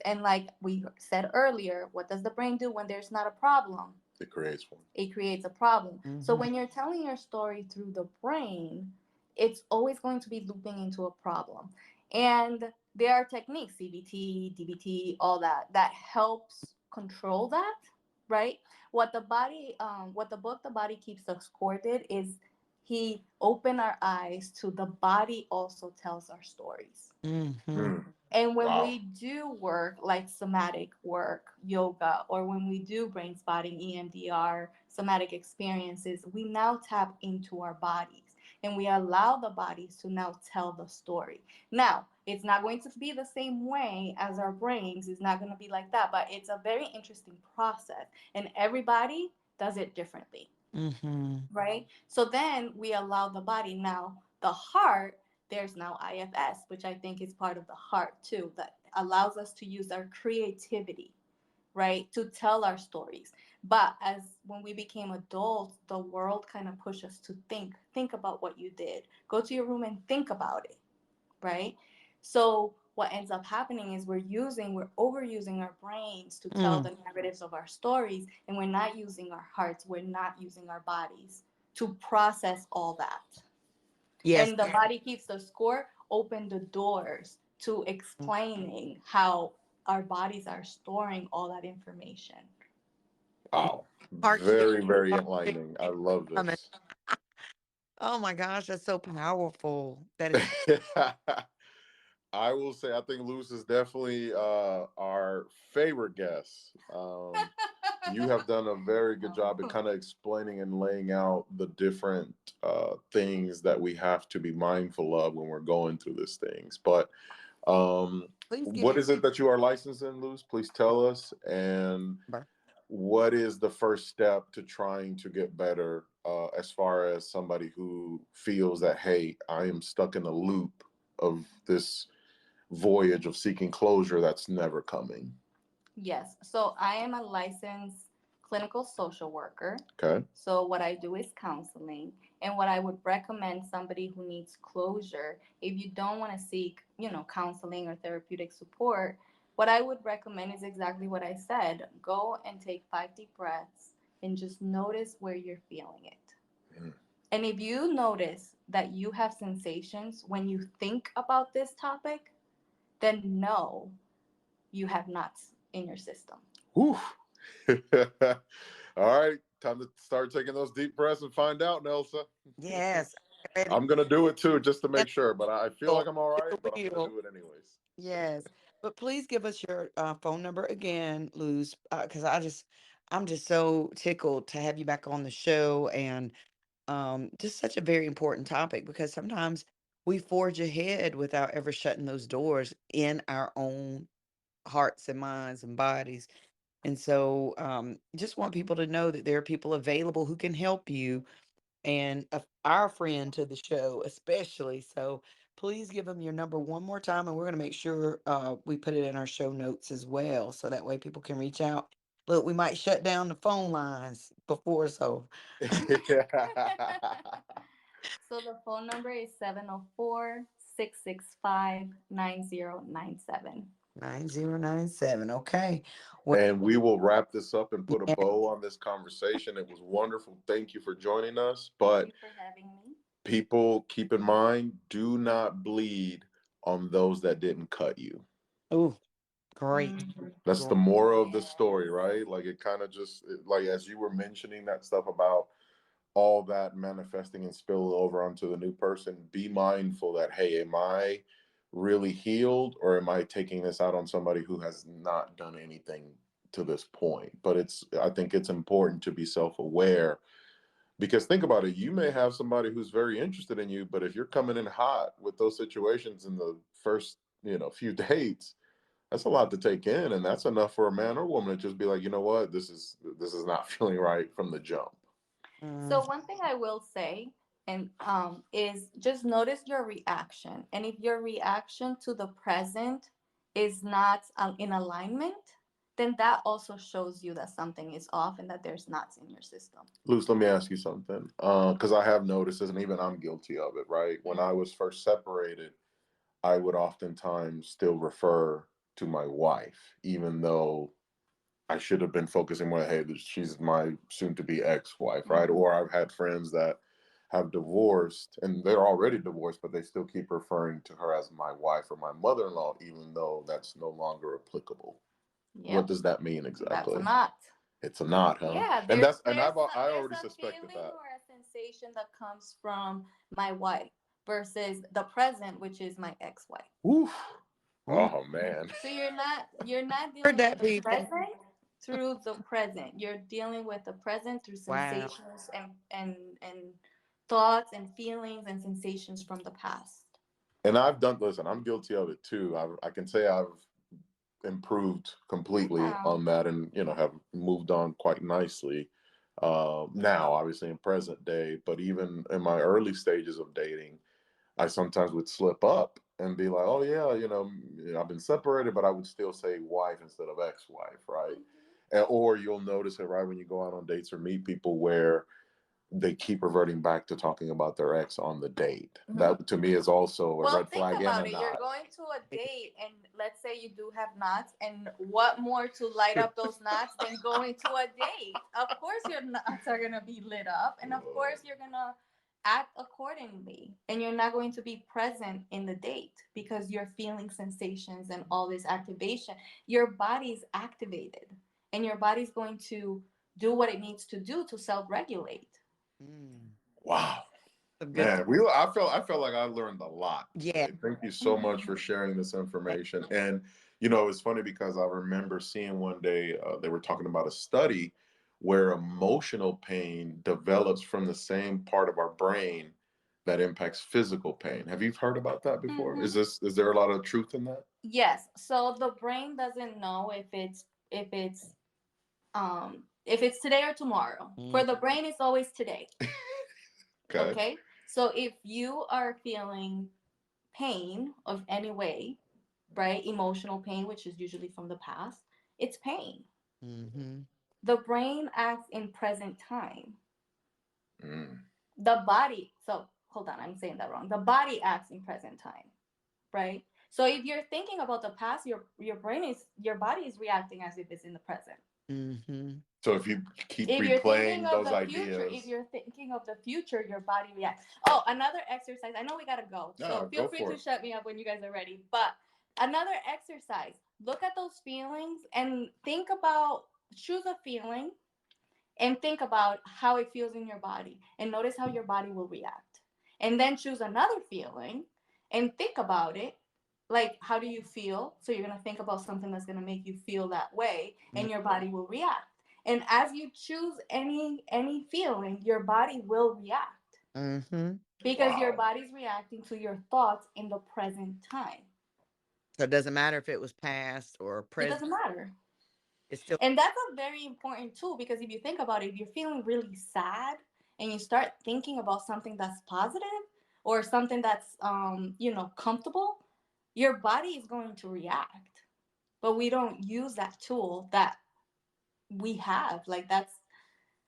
Speaker 4: and like we said earlier, what does the brain do when there's not a problem?
Speaker 2: It creates one.
Speaker 4: It creates a problem. So
Speaker 3: Mhm.
Speaker 4: when you're telling your story through the brain, it's always going to be looping into a problem. And there are techniques, CBT, DBT, all that helps control that, right? What the book The Body Keeps the Score did is he opened our eyes to the body also tells our stories.
Speaker 3: Mhm.
Speaker 2: Mm.
Speaker 4: And when
Speaker 2: Wow.
Speaker 4: we do work like somatic work, yoga, or when we do brain spotting, EMDR, somatic experiences, we now tap into our bodies and we allow the bodies to now tell the story. Now, it's not going to be the same way as our brains, it's not going to be like that, but it's a very interesting process and everybody does it differently,
Speaker 3: Mhm.
Speaker 4: right? So then we allow the body. Now, the heart, there's now IFS, which I think is part of the heart too, that allows us to use our creativity, right, to tell our stories. But as when we became adults, the world kind of pushed us to think about what you did. Go to your room and think about it, right? So what ends up happening is we're overusing our brains to tell
Speaker 3: Mm.
Speaker 4: the narratives of our stories, and we're not using our hearts, we're not using our bodies to process all that.
Speaker 3: Yes.
Speaker 4: And The Body Keeps the Score open the doors to explaining how our bodies are storing all that information.
Speaker 3: Mm.
Speaker 2: Wow.
Speaker 3: Heart keep
Speaker 2: Very, very
Speaker 3: heart keep
Speaker 2: enlightening. I love
Speaker 3: coming.
Speaker 2: this.
Speaker 3: Oh my gosh, that's so powerful. That is.
Speaker 2: I will say, I think Luz is definitely our favorite guest. You have done a very good job at kind of explaining and laying out the different things that we have to be mindful of when we're going through these things. But
Speaker 3: Please give
Speaker 2: what
Speaker 3: your
Speaker 2: is it that you are licensed in, Luz? Please tell us. And
Speaker 3: number.
Speaker 2: what is the first step to trying to get better as far as somebody who feels that, hey, I am stuck in a loop of this voyage of seeking closure that's never coming?
Speaker 4: Yes. So I am a licensed clinical social worker.
Speaker 2: Okay.
Speaker 4: So what I do is counseling. And what I would recommend somebody who needs closure, if you don't want to seek, counseling or therapeutic support, what I would recommend is exactly what I said. Go and take 5 deep breaths and just notice where you're feeling it.
Speaker 2: Mm.
Speaker 4: And if you notice that you have sensations when you think about this topic, then no, you have knots in your system.
Speaker 2: Whew. All right, time to start taking those deep breaths and find out, Nelsa.
Speaker 3: Yes. Ready.
Speaker 2: I'm gonna do it too, just to
Speaker 3: Get
Speaker 2: make sure. But I feel
Speaker 3: the
Speaker 2: like I'm all right. But I'm gonna
Speaker 3: wheel.
Speaker 2: do it anyways.
Speaker 3: Yes. But please give us your phone number again, Luz, because I'm just so tickled to have you back on the show, and just such a very important topic, because sometimes we forge ahead without ever shutting those doors in our own hearts and minds and bodies. And so just want people to know that there are people available who can help you, and our friend to the show especially. So please give them your number one more time, and we're going to make sure we put it in our show notes as well, so that way people can reach out. Look, we might shut down the phone lines before, so
Speaker 4: So the phone number is 704-665-9097.
Speaker 3: 9097. Okay. Well,
Speaker 2: And we will wrap this up and put a
Speaker 3: yeah.
Speaker 2: bow on this conversation. It was wonderful. Thank you for joining us.
Speaker 4: Thank
Speaker 2: But
Speaker 4: you for having me.
Speaker 2: people, keep in mind, do not bleed on those that didn't cut you.
Speaker 3: Oh, great.
Speaker 4: Mhm.
Speaker 2: That's
Speaker 3: Great.
Speaker 2: the moral of the
Speaker 4: Yes.
Speaker 2: story, right? Like it kind of just like as you were mentioning that stuff about all that manifesting and spill over onto the new person, be mindful that, hey, am I really healed or am I taking this out on somebody who has not done anything to this point? But I think it's important to be self-aware because think about it, you may have somebody who's very interested in you, but if you're coming in hot with those situations in the first, few dates, that's a lot to take in, and that's enough for a man or woman to just be like, you know what, this is not feeling right from the jump.
Speaker 3: Mm,
Speaker 4: So one thing I will say and is just notice your reaction. And if your reaction to the present is not in alignment, then that also shows you that something is off and that there's knots in your system.
Speaker 2: Luz, let me ask you something, because I have noticed this, and even I'm guilty of it. Right when I was first separated, I would oftentimes still refer to my wife, even though I should have been focusing more. Hey, she's my soon-to-be ex-wife, right?
Speaker 4: Mhm.
Speaker 2: Or I've had friends that have divorced, and they're already divorced, but they still keep referring to her as my wife or my mother-in-law, even though that's no longer applicable. What
Speaker 4: Yep,
Speaker 2: does that mean
Speaker 4: that's a
Speaker 2: exactly?
Speaker 4: knot.
Speaker 2: It's a knot, huh?
Speaker 4: Yeah,
Speaker 2: And
Speaker 4: there's
Speaker 2: I
Speaker 4: there's
Speaker 2: already
Speaker 4: a
Speaker 2: suspected
Speaker 4: feeling
Speaker 2: that.
Speaker 4: or a sensation that comes from my wife versus the present, which is my ex-wife.
Speaker 2: Oof.
Speaker 3: ooh,
Speaker 2: Oh man.
Speaker 4: So you're not
Speaker 3: heard
Speaker 4: dealing with
Speaker 3: that,
Speaker 4: the
Speaker 3: people.
Speaker 4: present through the present. You're dealing with the present through
Speaker 3: Wow.
Speaker 4: sensations and thoughts and feelings and sensations from the past.
Speaker 2: And listen, I'm guilty of it too. I can say I've improved completely
Speaker 4: Yeah.
Speaker 2: on that and, have moved on quite nicely. Now, obviously in present day, but even in my early stages of dating, I sometimes would slip up and be like, oh yeah, I've been separated, but I would still say wife instead of ex-wife, right? Or you'll notice it right when you go out on dates or meet people where they keep reverting back to talking about their ex on the date.
Speaker 4: Mhm.
Speaker 2: That to me is also a
Speaker 4: Well,
Speaker 2: red
Speaker 4: think
Speaker 2: flag and
Speaker 4: about
Speaker 2: a
Speaker 4: it. You're
Speaker 2: knot.
Speaker 4: going to a date, and let's say you do have knots, and what more to light up those knots than going to a date? Of course, your knots are going to be lit up, and of course, you're going to act accordingly. And you're not going to be present in the date because you're feeling sensations and all this activation. Your body's activated, and your body's going to do what it needs to do to self regulate.
Speaker 3: Mm,
Speaker 2: Wow.
Speaker 3: some good.
Speaker 2: Man, I felt like I learned a lot
Speaker 3: Yeah.
Speaker 2: today. Thank you so much for sharing this information. And it's funny because I remember seeing one day they were talking about a study where emotional pain develops from the same part of our brain that impacts physical pain. Have you heard about that before?
Speaker 4: Mhm.
Speaker 2: Is there a lot of truth in that?
Speaker 4: Yes. So the brain doesn't know if it's today or tomorrow.
Speaker 3: Mm,
Speaker 4: For the brain, it's always today.
Speaker 2: Okay.
Speaker 4: Okay. So if you are feeling pain of any way, right? Emotional pain, which is usually from the past, it's pain.
Speaker 3: mm-hmm.
Speaker 4: The brain acts in present time.
Speaker 2: Mm.
Speaker 4: The body, so hold on, I'm saying that wrong. The body acts in present time, right? So if you're thinking about the past, your body is reacting as if it's in the present.
Speaker 3: Mm-hmm.
Speaker 2: So if you keep
Speaker 4: If you're thinking
Speaker 2: replaying
Speaker 4: of
Speaker 2: those
Speaker 4: the
Speaker 2: ideas,
Speaker 4: future, if you're thinking of the future, your body reacts. Oh, another exercise. I know we gotta go, so feel free to shut me up when you guys are ready. But another exercise. Look at those feelings and think about, choose a feeling and think about how it feels in your body and notice how your body will react. And then choose another feeling and think about it. Like, how do you feel? So you're going to think about something that's going to make you feel that way, and your body will react. And as you choose any feeling, your body will react.
Speaker 3: Mm-hmm.
Speaker 4: Because your body's reacting to your thoughts in the present time.
Speaker 3: So it doesn't matter if it was past or present.
Speaker 4: It doesn't matter.
Speaker 3: It's still.
Speaker 4: And that's a very important tool, because if you think about it, if you're feeling really sad and you start thinking about something that's positive or something that's comfortable, your body is going to react. But we don't use that tool that we have. Like, that's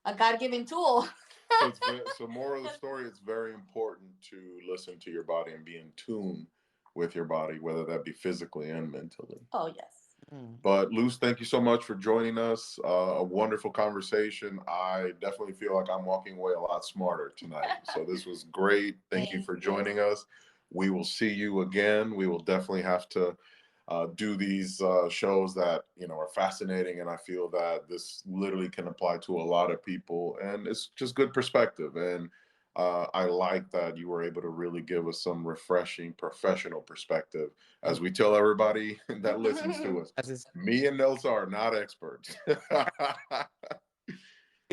Speaker 4: a God-given tool.
Speaker 2: So moral of the story, it's very important to listen to your body and be in tune with your body, whether that be physically and mentally.
Speaker 4: Oh, yes.
Speaker 2: But Luz, thank you so much for joining us. A wonderful conversation. I definitely feel like I'm walking away a lot smarter tonight. So this was great. Thank you for joining us. We will see you again. We will definitely have to do these shows that are fascinating, and I feel that this literally can apply to a lot of people, and it's just good perspective. And I like that you were able to really give us some refreshing professional perspective. As we tell everybody that listens to us, me and Nelsa are not experts.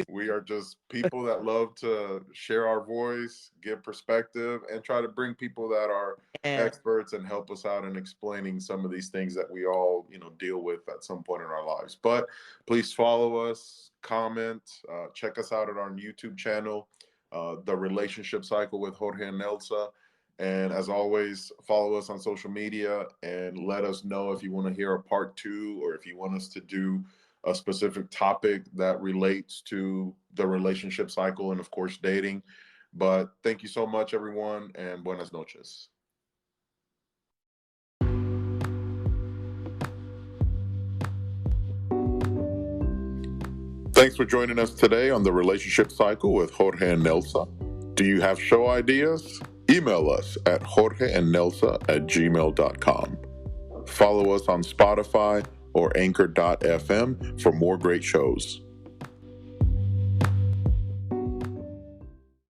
Speaker 2: We are just people that love to share our voice, give perspective, and try to bring people that are experts and help us out in explaining some of these things that we all, deal with at some point in our lives. But please follow us, comment, check us out at our YouTube channel, The Relationship Cycle with Jorge and Nelsa. And as always, follow us on social media and let us know if you want to hear a part 2 or if you want us to do a specific topic that relates to the relationship cycle and, of course, dating. But thank you so much, everyone, and buenas noches. Thanks for joining us today on The Relationship Cycle with Jorge and Nelsa. Do you have show ideas? Email us at jorgeandnelsa@gmail.com. Follow us on Spotify or anchor.fm for more great shows.